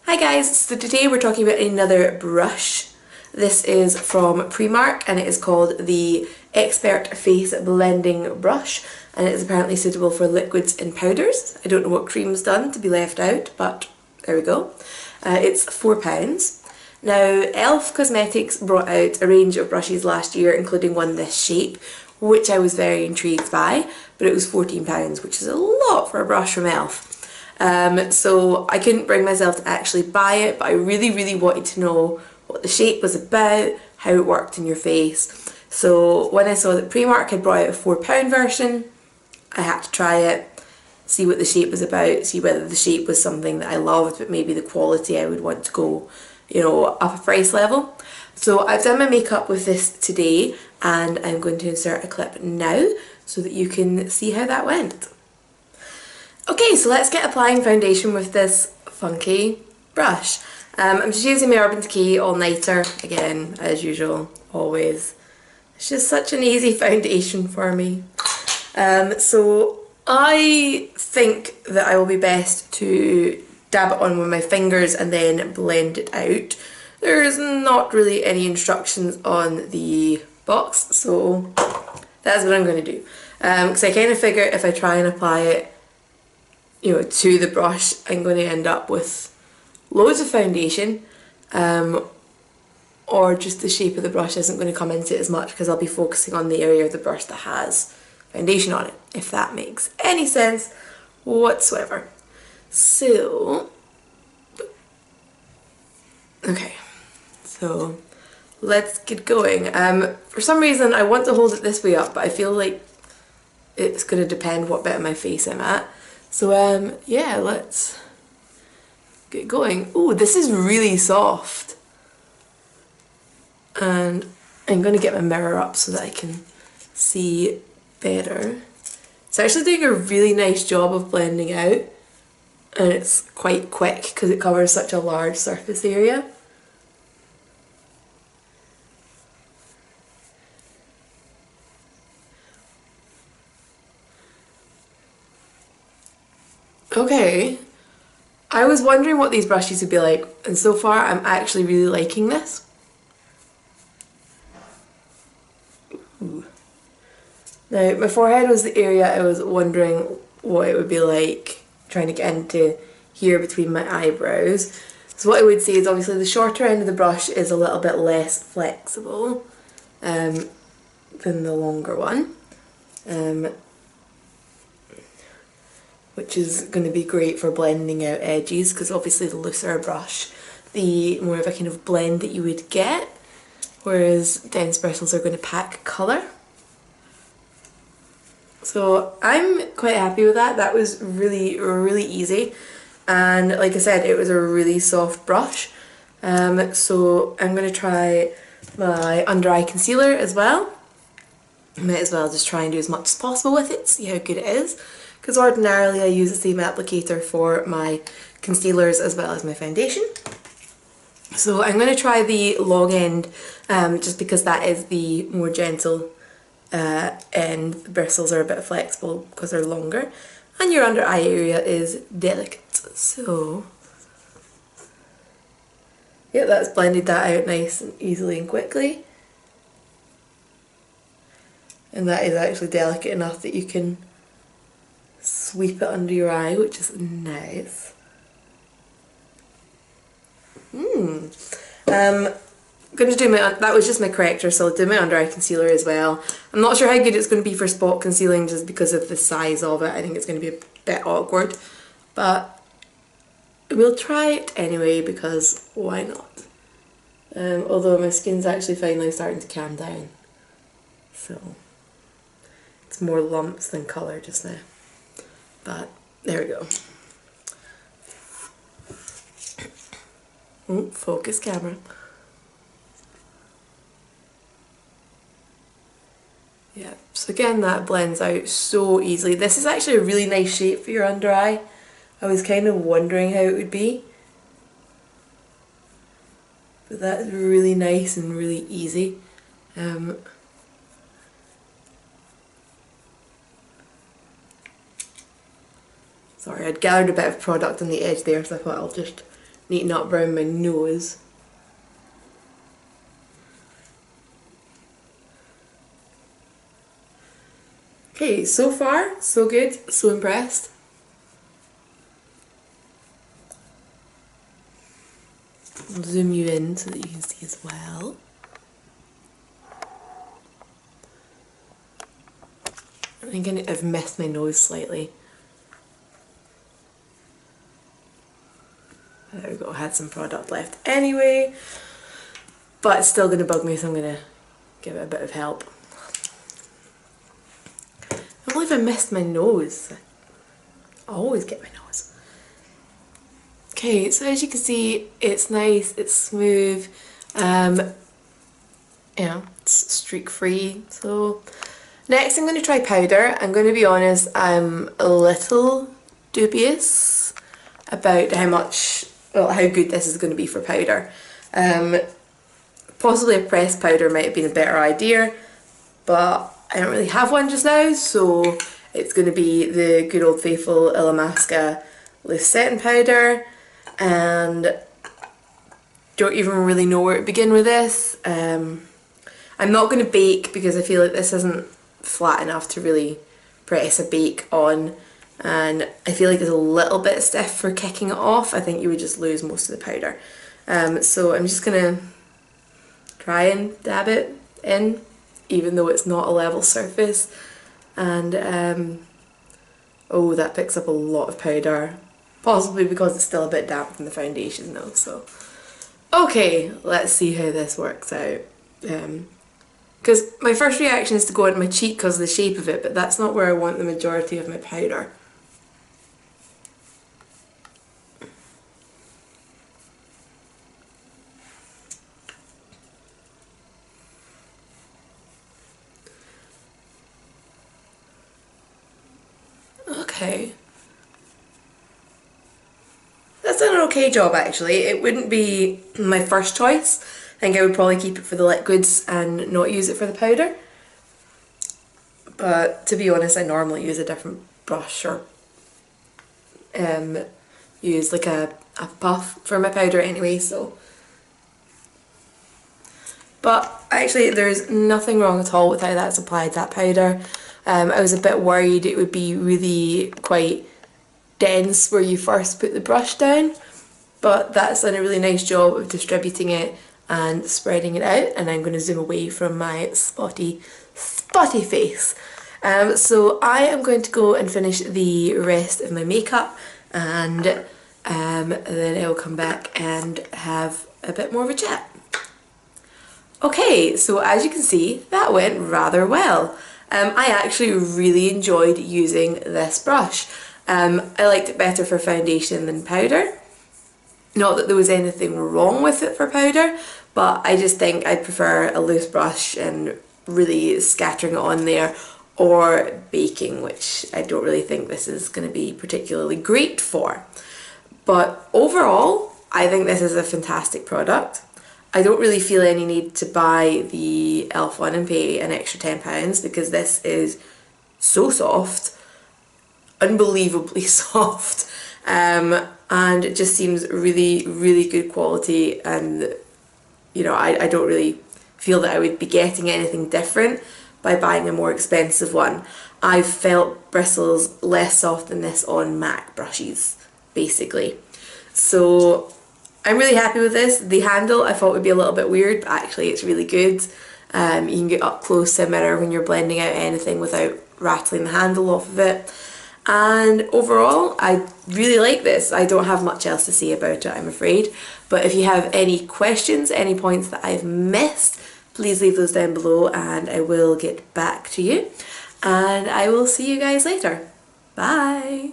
Hi guys, so today we're talking about another brush. This is from Primark and it is called the Expert Face Blending Brush, and it is apparently suitable for liquids and powders. I don't know what cream's done to be left out, but there we go. It's £4. Now, Elf Cosmetics brought out a range of brushes last year, including one this shape, which I was very intrigued by, but it was £14, which is a lot for a brush from Elf. So I couldn't bring myself to actually buy it, but I really wanted to know what the shape was about, how it worked in your face. So when I saw that Primark had brought out a £4 version, I had to try it, see what the shape was about, see whether the shape was something that I loved, but maybe the quality I would want to go, up a price level. So I've done my makeup with this today, and I'm going to insert a clip now so that you can see how that went. Okay, so let's get applying foundation with this funky brush. I'm just using my Urban Decay All Nighter, again, as usual, always. It's just such an easy foundation for me. So I think that I will be best to dab it on with my fingers and then blend it out. There's not really any instructions on the box, so that's what I'm going to do. Because I kind of figure if I try and apply it to the brush, I'm going to end up with loads of foundation, or just the shape of the brush isn't going to come into it as much because I'll be focusing on the area of the brush that has foundation on it, if that makes any sense whatsoever. So, okay, so let's get going. For some reason I want to hold it this way up, but I feel like it's going to depend what bit of my face I'm at. So yeah, let's get going. Oh, this is really soft. And I'm going to get my mirror up so that I can see better. It's actually doing a really nice job of blending out, and it's quite quick because it covers such a large surface area. Okay, I was wondering what these brushes would be like, and so far I'm actually really liking this. Ooh. Now, my forehead was the area I was wondering what it would be like trying to get into here between my eyebrows. So what I would say is obviously the shorter end of the brush is a little bit less flexible than the longer one. Which is going to be great for blending out edges, because obviously the looser a brush, the more of a kind of blend that you would get, whereas dense bristles are going to pack colour. So I'm quite happy with that. That was really easy, and like I said, it was a really soft brush. So I'm going to try my under eye concealer as well. I might as well just try and do as much as possible with it, see how good it is. Because ordinarily I use the same applicator for my concealers as well as my foundation. So I'm going to try the long end, just because that is the more gentle end. The bristles are a bit flexible because they're longer, and your under eye area is delicate. So yeah, that's blended that out nice and easily and quickly. And that is actually delicate enough that you can sweep it under your eye, which is nice. Going to do that was just my corrector, so I'll do my under eye concealer as well. I'm not sure how good it's going to be for spot concealing just because of the size of it. I think it's going to be a bit awkward, but we'll try it anyway because why not? Although my skin's actually finally starting to calm down, so it's more lumps than colour just now. But there we go. Oh, focus camera. Yeah, so again that blends out so easily. This is actually a really nice shape for your under eye. I was kind of wondering how it would be. But that's really nice and really easy. Sorry, I'd gathered a bit of product on the edge there, so I thought I'll just neaten up around my nose. Okay, so far, so good, so impressed. I'll zoom you in so that you can see as well. I think I've missed my nose slightly. There we go, I had some product left anyway, but it's still going to bug me, so I'm going to give it a bit of help. I can't believe I missed my nose. I always get my nose. Okay, so as you can see, it's nice, it's smooth, you know, it's streak free. So next I'm going to try powder. I'm going to be honest, I'm a little dubious about how good this is going to be for powder. Possibly a pressed powder might have been a better idea, but I don't really have one just now, so it's going to be the good old faithful Illamasqua loose setting powder, and don't even really know where to begin with this. I'm not going to bake because I feel like this isn't flat enough to really press a bake on, and I feel like it's a little bit stiff for kicking it off. I think you would just lose most of the powder. So I'm just going to try and dab it in, even though it's not a level surface, and oh, that picks up a lot of powder, possibly because it's still a bit damp from the foundation though. So okay, let's see how this works out, because my first reaction is to go into my cheek because of the shape of it, but that's not where I want the majority of my powder. Okay. That's done an okay job actually. It wouldn't be my first choice. I think I would probably keep it for the liquids and not use it for the powder. But to be honest, I normally use a different brush, or use like a puff for my powder anyway, so. But actually there's nothing wrong at all with how that's applied, that powder. I was a bit worried it would be really quite dense where you first put the brush down, but that's done a really nice job of distributing it and spreading it out, and I'm going to zoom away from my spotty face. So I am going to go and finish the rest of my makeup, and then I will come back and have a bit more of a chat. Okay, so as you can see, that went rather well. I actually really enjoyed using this brush. I liked it better for foundation than powder. Not that there was anything wrong with it for powder, but I just think I prefer a loose brush and really scattering it on there, or baking, which I don't really think this is going to be particularly great for. But overall, I think this is a fantastic product. I don't really feel any need to buy the e.l.f. one and pay an extra £10 because this is so soft, unbelievably soft, and it just seems really, really good quality, and you know, I don't really feel that I would be getting anything different by buying a more expensive one. I've felt bristles less soft than this on MAC brushes, basically. So I'm really happy with this. The handle I thought would be a little bit weird, but actually it's really good. You can get up close to a mirror when you're blending out anything without rattling the handle off of it. And overall, I really like this. I don't have much else to say about it, I'm afraid. But if you have any questions, any points that I've missed, please leave those down below and I will get back to you. And I will see you guys later. Bye!